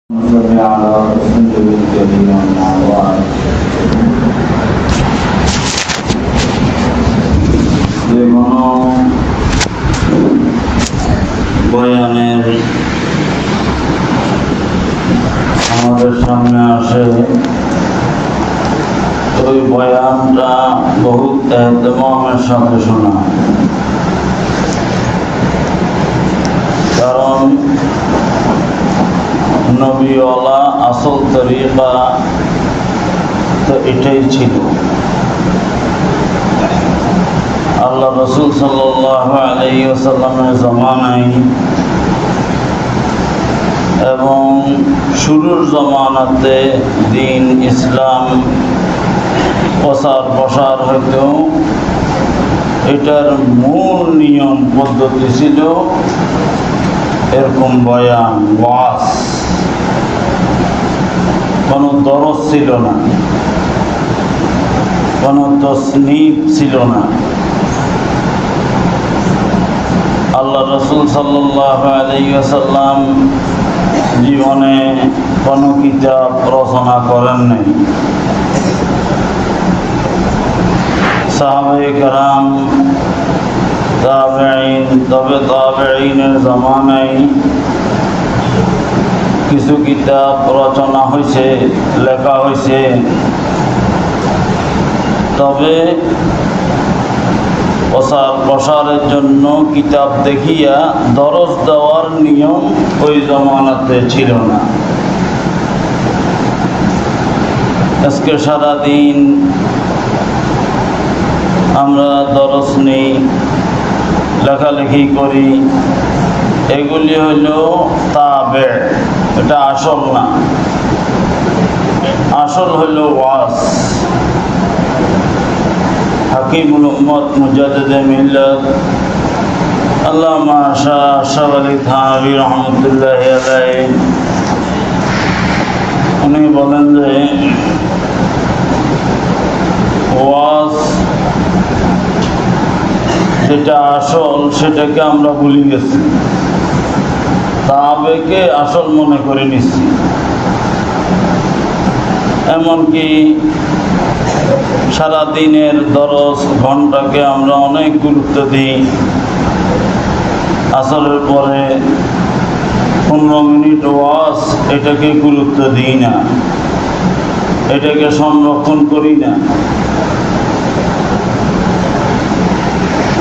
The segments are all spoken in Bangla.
صل على رسوله الكريم أما بعد যেকোনো বয়ানের আমাদের সামনে আসে ওই বয়ানটা বহুত এহতেমামের সাথে শোনা, কারণ নবীওয়ালা আসল তরিকা তো এটাই ছিল। আল্লাহ রসুল সাল্লাল্লাহু আলাইহি ওয়াসাল্লামের জমানায় এবং শুরুর জমানাতে দিন ইসলাম প্রসার হইতেও এটার মূল নিয়ম পদ্ধতি ছিল এরকম বয়ান, ওয়াজ। কোনো দরজ ছিল না, কোনো তসনিফ ছিল না। আল্লাহ রসুল সাল্লাল্লাহু আলাইহি ওয়াসাল্লাম জীবনে কোনো কিতাব রচনা করেন নাই। সাহাবায়ে কেরাম, তাবেঈন, তবে তাবেঈনের জামানায় কিছু কিতাব রচনা হয়েছে, লেখা হয়েছে, তবে প্রসারের জন্য কিতাব দেখিয়া দরজ দেওয়ার নিয়ম ওই জমানাতে ছিল না। আজকে সারাদিন আমরা দরজ নেই, লেখালেখি করি, এগুলি হইল তাবে, এটা আসল না। আসল হইল ওয়াজ। হাকিমুল উম্মত মুজাদ্দিদে মিল্লাত আল্লামা শাহ আশরাফ আলী থানভী রহমতুল্লাহি আলাইহি উনি বলেন যে ওয়াজ যেটা আসল সেটাকে আমরা ভুলে গেছি, তাবেকে আসল মনে করে নিচ্ছি। এমনকি সারাদিনের দরজ ঘন্টাকে আমরা অনেক গুরুত্ব দিই, আসরের পরে 15 মিনিট ওয়াজ এটাকে গুরুত্ব দিই না, এটাকে সংরক্ষণ করি না।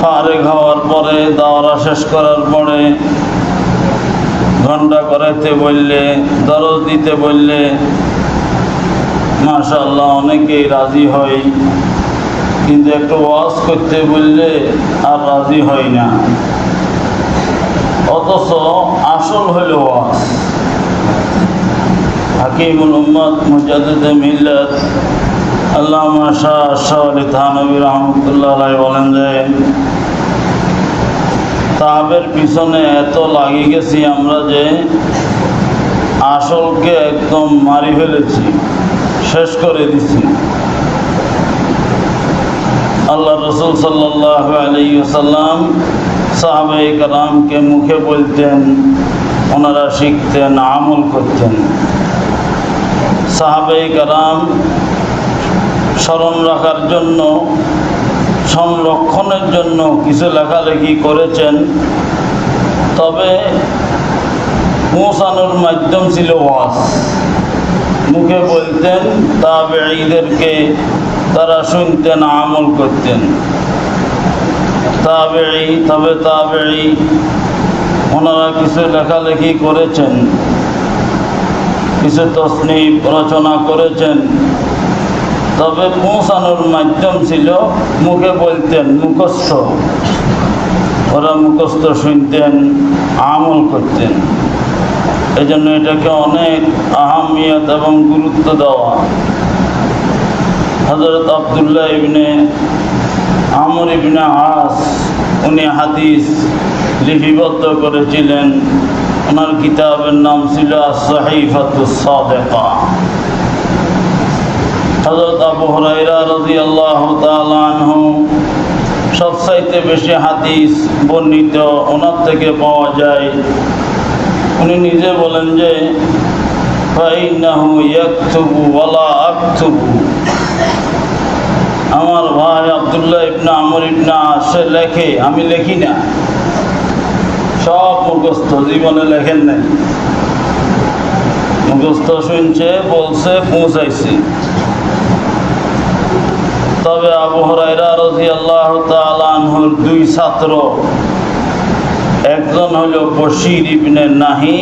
ফারেক হওয়ার পরে, দাওরা শেষ করার পরে ঘন্টা করাইতে বললে, দরজ দিতে বললে মাশাআল্লাহ অনেকেই রাজি হয়, কিন্তু একটু ওয়াজ করতে বললে আর রাজি হয় না। অথচ আসল হইল ওয়াজ। হাকিমুল উম্মত মুজাদ্দিদে মিল্লাত আল্লামা শাহ আশরাফ আলী থানভী রহমতুল্লাহ আলাইহি বলেন যে তাবের পিছনে এত লাগি গেছি আমরা যে আসলকে একদম মারি ফেলেছি, শেষ করে দিছি। আল্লাহ রসুল সাল্লাল্লাহু আলাইহি ওয়াসাল্লাম সাহাবায়ে কেরামকে মুখে বলতেন, ওনারা শিখতেন, আমল করতেন। সাহাবায়ে কেরাম স্মরণ রাখার জন্য, সংরক্ষণের জন্য কিছু লেখালেখি করেছেন, তবে পৌঁছানোর মাধ্যম ছিল ওয়াজ। মুখে বলতেন, তাবেঈদেরকে তারা শুনতেন, আমল করতেন। তবে তাবেঈ ওনারা কিছু লেখালেখি করেছেন, কিছু তসনিফ রচনা করেছেন, তবে পৌঁছানোর মাধ্যম ছিল মুখে বলতেন, মুখস্থ। ওরা মুখস্থ শুনতেন, আমল করতেন। এই জন্য এটাকে অনেক আহমিয়ত এবং গুরুত্ব দেওয়া। হযরত আব্দুল্লাহ ইবনে আমর ইবনে আস উনি হাদিস লিপিবদ্ধ করেছিলেন। ওনার কিতাবের নাম ছিল আস-সাহিফাতুস সাদিকা। হযরত আবু হুরায়রা রাদিয়াল্লাহু তাআলা আনহু সবচাইতে বেশি হাদিস বর্ণিত ওনার থেকে পাওয়া যায়। উনি নিজে বলেন যে ফাইন্নাহু ইয়াকতুবু ওয়ালা আকতুবু। আমার ভাই আব্দুল্লাহ ইবনে আমর ইবনে আস লেখে, আমি লিখি না, সব মুখস্থ, জীবনে লেখেন নাই, মুখস্থ শুনছে, বলছে, পৌঁছাইছি। তবে আবু হুরায়রা রাদিয়াল্লাহু তাআলা আনহুর দুই ছাত্র, একজন হলো বশির ইবনে নাহি,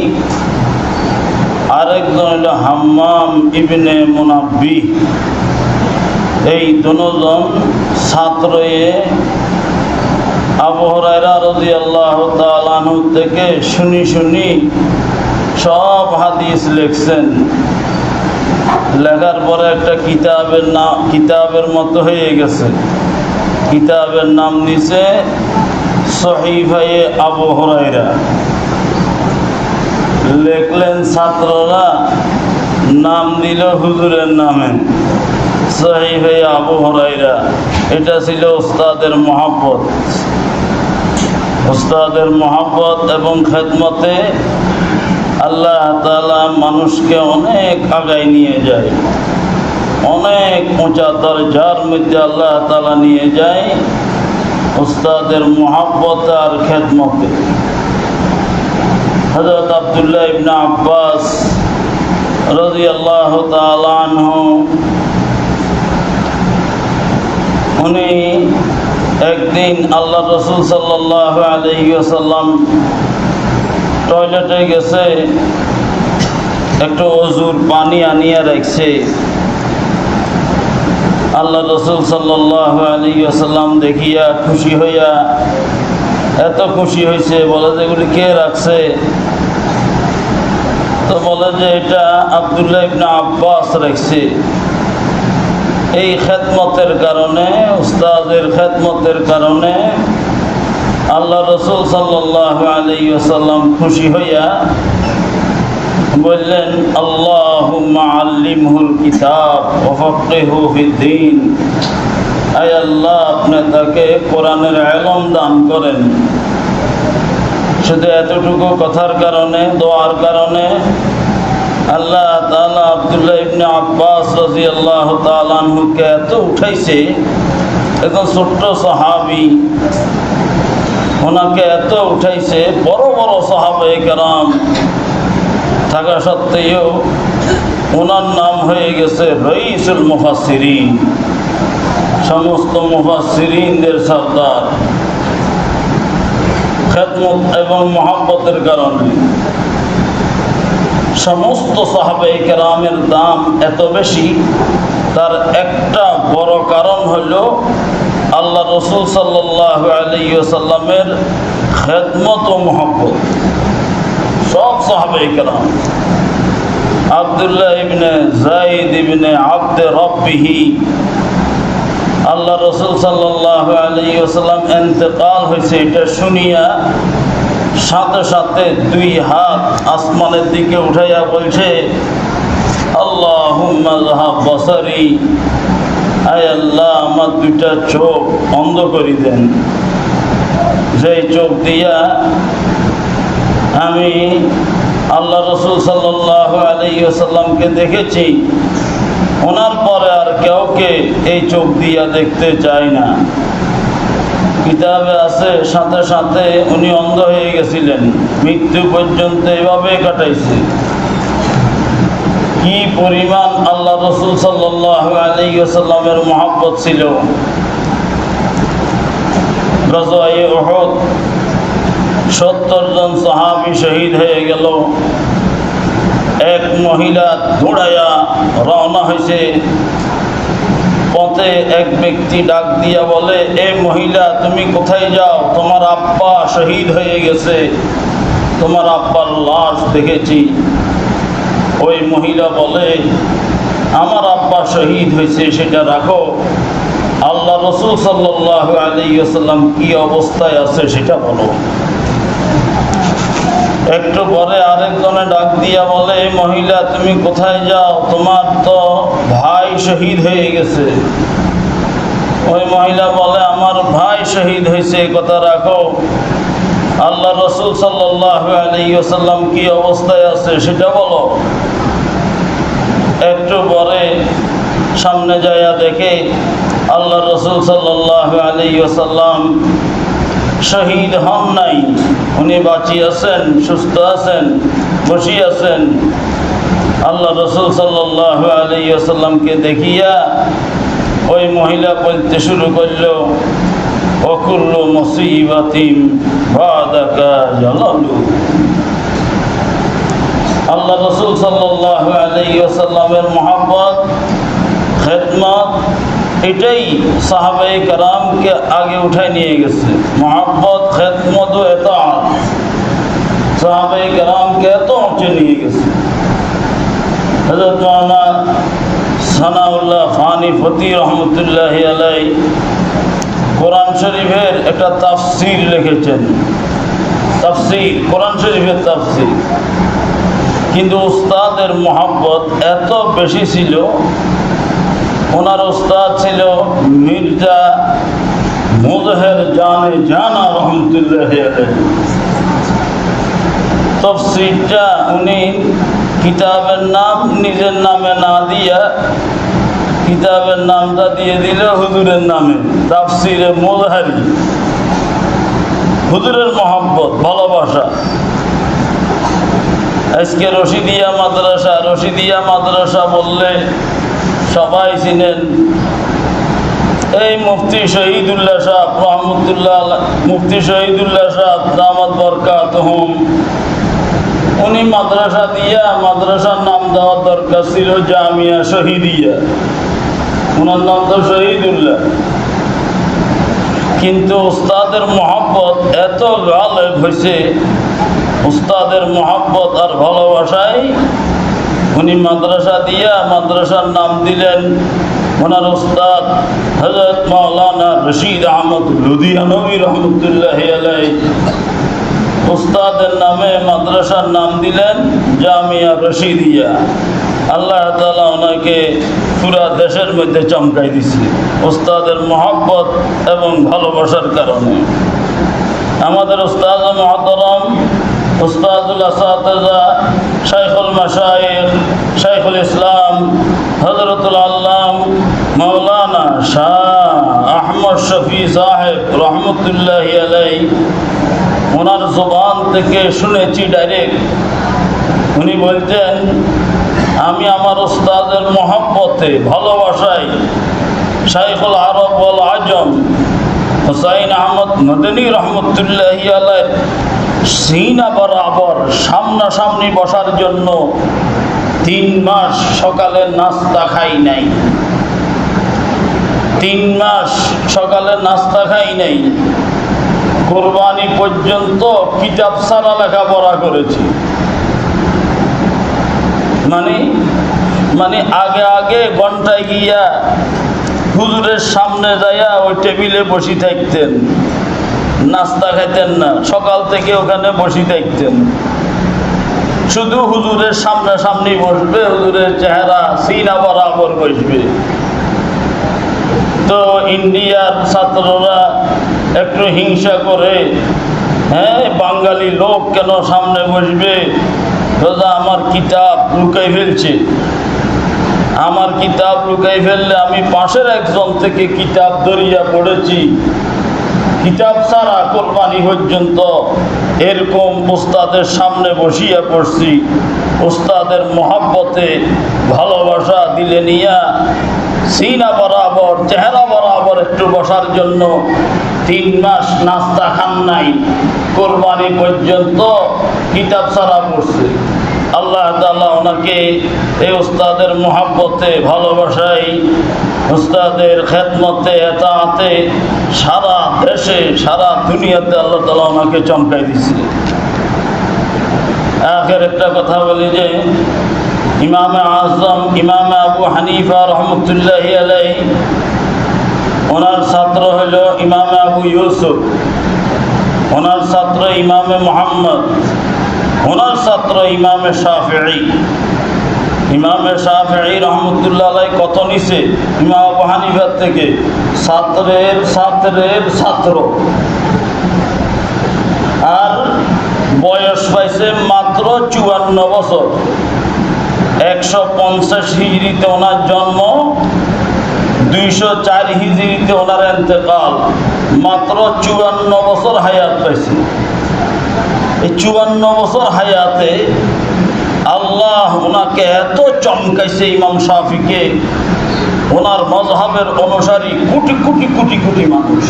আরেকজন হলো হাম্মাম ইবনে মুনাব্বিহ। এই দুজন ছাত্রয়ে আবু হুরায়রা রাদিয়াল্লাহু তাআলা আনহু থেকে শুনি শুনি সব হাদিস লিখছেন। লেখার পরে একটা কিতাবের মতো হয়ে গেছে। কিতাবের নাম দিছে সহিফায়ে আবু হুরায়রা। লিখলেন ছাত্ররা, নাম দিল হুজুরের নামে, সহিফায়ে আবু হুরায়রা। এটা ছিল উস্তাদের মহব্বত। উস্তাদের মহব্বত এবং খেদমতে আল্লাহ তাআলা মানুষকে অনেক আগায় নিয়ে যায়, অনেক উঁচা দরজার মধ্যে আল্লাহ তাআলা নিয়ে যায় উস্তাদের মহব্বত আর খেদমতে। হযরত আব্দুল্লাহ ইবনে আব্বাস রাদিয়াল্লাহু তাআলা আনহু, উনি একদিন আল্লাহ রাসূল সাল্লাল্লাহু আলাইহি ওয়াসাল্লাম টয়লেটে গেছে, একটু ওযুর পানি আনিয়ে রাখছে। আল্লাহ রাসূল সাল্লাল্লাহু আলাইহি ওয়াসাল্লাম দেখিয়া খুশি হইয়া, এত খুশি হয়েছে, বলে যে এগুলি কে রাখছে? তো বলে যে এটা আব্দুল্লাহ ইবনে আব্বাস রাখছে। এই খেদমতের কারণে, উস্তাদের খেদমতের কারণে আল্লাহ রাসূল সাল্লাল্লাহু আলাইহি ওয়াসাল্লাম খুশি হইয়া বললেন, আল্লাহুম্মা আল্লিমহুল কিতাব ওয়া ফাক্কিহু ফিদ্দীন। আয় আল্লাহ, আপনি তাকে কোরআনের ইলম দান করেন। শুধু এতটুকু কথার কারণে, দোয়ার কারণে আল্লাহ তাআলা আব্দুল্লাহ ইবনে আব্বাস রাদিয়াল্লাহু তাআলা আনহুকে এত উঠাইছে। একজন ছোট্ট সাহাবী, ওনাকে এত উঠাইছে। বড় বড় সাহাবায়ে কেরাম থাকা সত্ত্বেও ওনার নাম হয়ে গেছে রাইসুল মুফাসসিরিন, সমস্ত মুফাসসিরিনদের সরদার। খেদমত এবং মহব্বতের কারণে সমস্ত সাহাবায়ে কেরামের দাম এত বেশি। তার একটা বড় কারণ হল আল্লাহ রাসূল সাল্লাল্লাহু আলাইহি ওয়াসাল্লামের খেদমত ও মহব্বত। সব সাহাবায়ে কেরাম, আব্দুল্লাহ ইবনে যায়েদ ইবনে আব্দে রব্বিহি, আল্লাহ রাসূল সাল্লাল্লাহু আলাইহি ওয়াসাল্লাম ইন্তেকাল হয়েছে, এটা শুনিয়া সাথে সাথে দুই হাত আসমানের দিকে উঠাইয়া বলছে, আল্লাহুম্মা যাহাব বসরি, আয় আল্লাহ, আমার দুইটা চোখ অন্ধ করে দেন। যেই চোখ দিয়া আমি আল্লাহ রাসূল সাল্লাল্লাহু আলাইহি ওয়াসাল্লামকে দেখেছি, ওনার পরে আর কাউকে এই চোখ দিয়া দেখতে চাই না। কিতাবে আছে সাথে সাথে উনি অন্ধ হয়ে গেছিলেন, মৃত্যু পর্যন্ত এভাবে কাটাইছে। কি পরিমাণ আল্লাহ রাসূল সাল্লাল্লাহু আলাইহি ওয়াসাল্লামের মহব্বত ছিল। গজওয়ায়ে উহুদ 70 জন সাহাবী শহীদ হয়ে গেল। এক মহিলা দৌড়াইয়া রওনা হয়েছে। পথে এক ব্যক্তি ডাক দিয়া বলে, এ মহিলা, তুমি কোথায় যাও? তোমার আব্বা শহীদ হয়ে গেছে, তোমার আব্বার লাশ দেখেছি। ওই মহিলা বলে, আমার আব্বা শহীদ হয়েছে সেটা রাখো, আল্লাহ রাসূল সাল্লাল্লাহু আলাইহি ওয়াসাল্লাম কি অবস্থায় আছে সেটা বলো। একটু পরে আরেকজনে ডাক দিয়া বলে, মহিলা, তুমি কোথায় যাও? তোমার তো ভাই শহীদ হয়ে গেছে। ওই মহিলা বলে, আমার ভাই শহীদ হয়েছে কথা রাখো, আল্লাহ রাসূল সাল্লাল্লাহু আলাইহি ওয়াসাল্লাম কি অবস্থায় আছে সেটা বলো। সামনে যায়া দেখে আল্লাহ রসুল সাল্লাল্লাহু আলাইহি ওয়াসাল্লাম শহীদ হন নাই, উনি বাঁচিয়ে আছেন, সুস্থ আছেন, বসে আছেন। আল্লাহ রসুল সাল্লাল্লাহু আলাইহি ওয়াসাল্লামকে দেখিয়া ওই মহিলা বলতে শুরু করলো, ওয়াকুল্লু মুসিবাতিন বাদাকা জালালু। আল্লাহ রসুল সাল্লাল্লাহু আলাইহি ওয়াসাল্লামের মহব্বত, খেদমত, এটাই সাহাবায়ে কেরামকে আগে উঠায় নিয়ে গেছে। মহব্বত, খেদমত ও ইতাআত সাহাবায়ে কেরামকে এত উঁচে নিয়ে গেছে। হযরত মাওলানা সানাউল্লাহ ফানি ফতি রহমতুল্লাহি আলাইহি কোরআন শরীফের একটা তাফসীর লিখেছেন, তাফসীর, কোরআন শরীফের তাফসীর। কিন্তু উস্তাদের মহব্বত এত বেশি ছিল, ওনার উস্তাদ ছিল মির্জা মুজহির জানে জানা রহমতুল্লাহি আলাইহি। তাফসীরটা উনি কিতাবের নাম নিজের নামে না দিয়া কিতাবের নামটা দিয়ে দিল হুজুরের নামে, তাফসীরে মুজহিরি। হুজুরের মহব্বত, ভালোবাসা। আজকে রশিদিয়া মাদ্রাসা, রশিদিয়া মাদ্রাসা বললে সবাই চিনেন। এই মুফতি শহীদুল্লাহ সাহেব রহমতুল্লাহ, মুফতি শহীদুল্লাহ সাহেব দামাত বরকাতুহুম, উনি মাদ্রাসা দিয়া মাদ্রাসার নাম দেওয়ার দরকার ছিল জামিয়া শহীদিয়া, ওনার নাম তো শহীদুল্লাহ। কিন্তু উস্তাদের মহব্বত এত গালেব হয়েছে, উস্তাদের মহব্বত আর ভালোবাসায় উনি মাদ্রাসা দিয়া মাদ্রাসার নাম দিলেন ওনার উস্তাদ হযরত মাওলানা রশিদ আহমদ লুধিয়ানবী রহমতুল্লাহি আলাইহি। উস্তাদের নামে মাদ্রাসার নাম দিলেন জামিয়া রশিদিয়া। আল্লাহ তাআলা ওনাকে পুরা দেশের মধ্যে চমকাই দিছে উস্তাদের মহব্বত এবং ভালোবাসার কারণে। আমাদের উস্তাদ মুহতারাম উস্তাদুল আসাতিজা শাইখুল মাশায়েখ শাইখুল ইসলাম হযরতুল আল্লাম মাওলানা শাহ আহমদ শফি সাহেব রহমতুল্লাহি আলাইহি, ওনার জবান থেকে শুনেছি ডাইরেক্ট, উনি বলতেন আমি আমার উস্তাদের মহব্বতে, ভালোবাসায় শাইখুল আরব ওয়াল আজম হুসাইন আহমদ মদনী রহমতুল্লাহি আলাইহি সিনা বরাবর সামনাসামনি বসার জন্য 3 মাস সকালে নাস্তা খাই নাই, 3 মাস সকালে নাস্তা খাই নাই। কুরবানি পর্যন্ত কিতাব ছাড়া লেখাপড়া করেছি। মানে আগে আগে ঘন্টায় গিয়া হুজুরের সামনে যাইয়া ওই টেবিলে বসে থাকতেন, নাস্তা খাইতেন না, সকাল থেকে ওখানে বসে থাকতেন। শুধু হুজুরের সামনাসামনি বসবে, হুজুরের চেহারা সিনা বরাবর বসবে। তো ইন্ডিয়ার ছাত্ররা একটু হিংসা করে, হ্যাঁ বাঙালি লোক কেন সামনে বসবে, রোজা আমার কিতাব লুকাই ফেলছে, আমার কিতাব লুকাই ফেললে আমি পাশের একজন থেকে কিতাব ধরিয়া পড়েছি, কিতাব ছাড়া কোরবানি পর্যন্ত এরকম উস্তাদের সামনে বসিয়া পড়ছি। উস্তাদের মহব্বতে ভালোবাসা দিলে নিয়া সিনা বরাবর চেহারা বরাবর একটু বসার জন্য 3 মাস নাস্তা খান নাই, কোরবানি পর্যন্ত কিতাব ছাড়া পড়ছে। আল্লাহ তাআলা ওনাকে এই উস্তাদের মহব্বতে, ভালোবাসায়, উস্তাদের খেদমতে, এতাআতে সারা দেশে সারা দুনিয়াতে আল্লাহ তাআলা ওনাকে চমকাই দিছে। আখের একটা কথা বলি যে ইমামে আজম ইমামে আবু হানিফা রহমতুল্লাহি আলাইহি, ওনার ছাত্র হল ইমামে আবু ইউসুফ, ওনার ছাত্র ইমামে মুহাম্মদ, ওনার ছাত্র ইমামে শাফিঈ। ইমামে শাফিঈ রহমতুল্লাহ আলাইহি কত নিছে ইমাম আবু হানিফার থেকে? ছাত্রের ছাত্রের ছাত্র। আর বয়স পাইছে মাত্র 54 বছর। 150 হিজরিতে ওনার জন্ম, 204 হিজরিতে ওনার ইন্তেকাল। মাত্র 54 বছর হায়াত পাইছে। এই 54 বছর হায়াতে আল্লাহ ওনাকে এত চমকাইছে, ইমাম শাফিকে। ওনার মজহাবের অনুসারী কোটি কোটি কোটি কোটি মানুষ।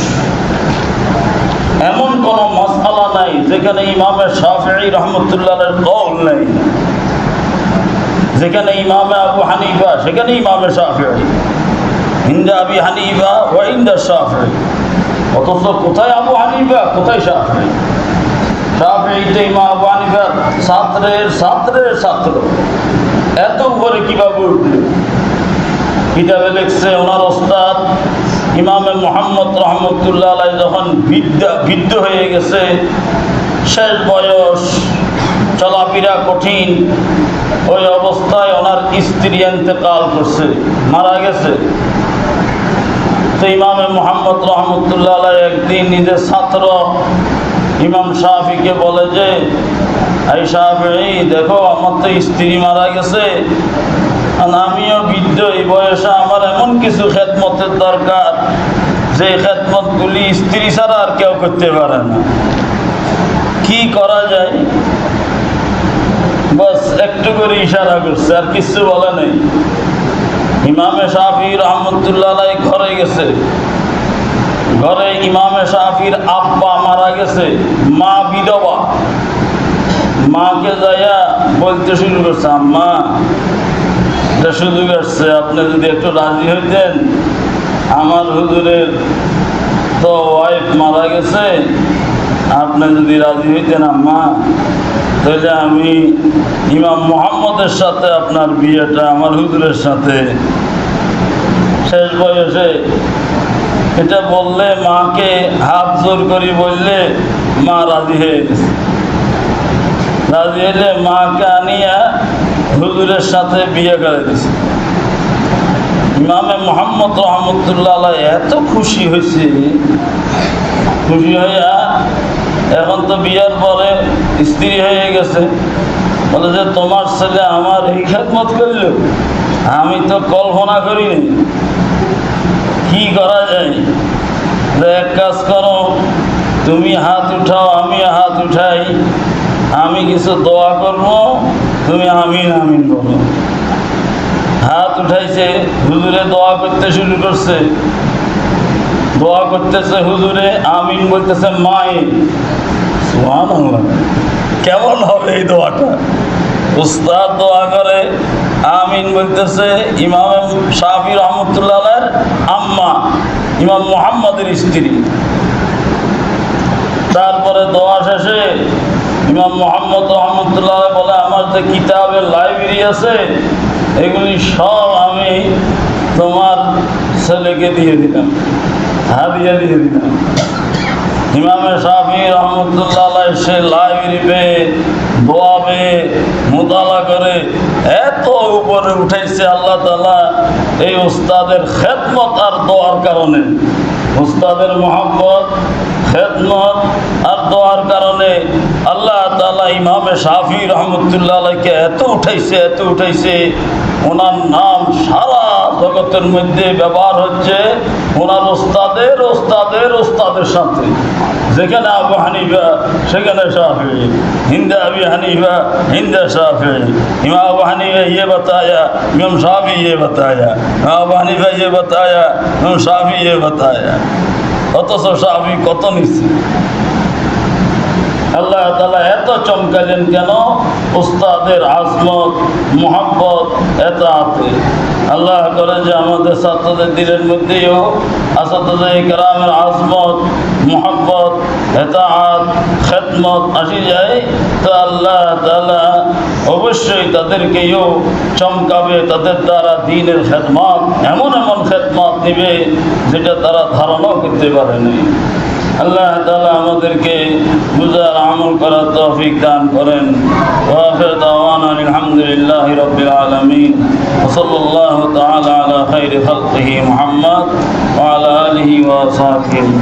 এমন কোন মাসআলা নাই যেখানে ইমামে শাফিঈ রাহমাতুল্লাহের কওল নাই। যেখানে ইমামে আবু হানিফা সেখানে ইমামে শাফিঈ, ইনদা আবি হানিফা ওয়া ইনদা শাফিঈ। অথচ কোথায় আবু হানিফা, কোথায় শাফিঈ? শাফিঈ তো ইমাম আবু হানিফা ছাত্রের ছাত্রের ছাত্র। এত উপরে কিভাবে উঠল? কিতাবে লিখছে ওনার ওস্তাদ ইমামে মুহাম্মদ রহমতুল্লাহ আলাইহি যখন বৃদ্ধ হয়ে গেছে, শেষ বয়স, চলাফেরা কঠিন, ওই অবস্থায় ওনার স্ত্রী ইন্তেকাল করছে, মারা গেছে। তো ইমামে মুহাম্মদ রহমতুল্লাহ আলাইহি একদিন নিজের ছাত্র ইমাম শাফিকে বলে যে, এই শাফিঈ দেখো, আমার তো স্ত্রী মারা গেছে, আমিও বৃদ্ধ, এই বয়সে আমার এমন কিছু খেদমতের দরকার যে খেদমতগুলি স্ত্রী ছাড়া আর কেউ করতে পারে না। কি করা যায়? বাস একটু করে ইশারা করছে, আর কিছু বলে নেই। ইমামে শাফিঈ রহমতুল্লাহ আলাইহি ঘরে গেছে। ঘরে ইমামে শাফিঈর আব্বা মারা গেছে, মা বিধবা। মাকে যাইয়া বলতে শুরু করছে, আম্মা এটা সুযোগ আসছে, আপনি যদি একটু রাজি হইতেন, আমার হুজুরের তো ওয়াইফ মারা গেছে, আপনি যদি রাজি হইতেন আম্মা, তাহলে আমি ইমাম মুহাম্মদের সাথে আপনার বিয়েটা আমার হুজুরের সাথে। শেষ বয়সে এটা বললে, মাকে হাত জোর করে বললে, মা রাজি হয়ে গেছে। রাজি হলে মাকে আনিয়া হুজুরের সাথে বিয়ে করে দিয়েছে। ইমামে মুহাম্মদ রহমতুল্লাহ আলাইহি এত খুশি হয়েছে, খুশি হইয়া এখন তো বিয়ের পরে স্ত্রী হয়ে গেছে, বলে যে তোমার ছেলে আমার এই খেদমত করিল, আমি তো কল্পনা করিনি। কি করা যায়? এক কাজ করো, তুমি হাত উঠাও, আমি হাত উঠাই, আমি কিছু দোয়া করব, তুমি আমিন আমিন বলো। হাত উঠাইছে, হুজুরে দোয়া করতে শুরু করছে। দোয়া করতেছে হুজুরে, আমিন বলতেছে মায়ে। সুবহানাল্লাহ, কেমন হবে এই দোয়াটা? উস্তাদ দোয়া করে, আমিন বলতেছে ইমাম শাফিঈ রহমতুল্লাহ আলাইহির আম্মা, ইমাম মুহাম্মদের স্ত্রী। তারপরে দোয়া শেষে ইমাম মুহাম্মদ রহমতুল্লাহ বলে, আমার যে কিতাবের লাইব্রেরি আছে, এগুলি সব আমি তোমার ছেলেকে দিয়ে দিলাম, হাদিয়া দিয়ে দিলাম। ইমামে শাফিঈ রহমতুল্লাহ আলাইহি সে লাইব্রেরি পেয়ে, দোয়া পেয়ে, মুতালা করে এত উপরে উঠাইছে আল্লাহ তাআলা এই উস্তাদের খেদমত আর দোয়ার কারণে। উস্তাদের মহব্বত, খেদমত আর দোয়ার কারণে আল্লাহ তাআলা ইমামে শাফিঈ রহমতুল্লাহ আলাইহিকে এত উঠাইছে, ওনার নাম সারা জগতের মধ্যে ব্যবহার হচ্ছে ওনার ওস্তাদের ওস্তাদের ওস্তাদের সাথে। যেখানে আবু হানিফা সেখানে শাফিঈ, হিন্দা আবি হানিফা হিন্দা শাফিঈ, ইমাম আবু হানিফা ये बताया, इमाम शाफिई ये बताया, इमाम আবু হানিফা ये बताया, इमाम शाफिई ये बताया। অথচ শাফিঈ কত নিচ্ছে। আল্লাহ তাআলা এত চমকালেন কেন? উস্তাদের আজমত, মুহাব্বত, এতাআতে। আল্লাহ করে যে আমাদের ছাত্রদের দিলের মধ্যেও আসাতিজা কেরামের আজমত, মুহাব্বত, এতাআত, খেদমত আসি যায়, তো আল্লাহ তাআলা অবশ্যই তাদেরকেও চমকাবে। তাদের দ্বারা দ্বীনের খেদমত, এমন এমন খেদমত দিবে যেটা তারা ধারণাও করতে পারেনি। আল্লাহ তাআলা আমাদেরকে বুঝার আমল করার তৌফিক দান করেন। ওয়া আখির দাওয়ানা আলহামদুলিল্লাহি রাব্বিল আলামিন। ওয়া সাল্লাল্লাহু তাআলা আলা খাইরি খালকিহি মুহাম্মদ ওয়া আলা আলিহি ওয়া সাহবিহি।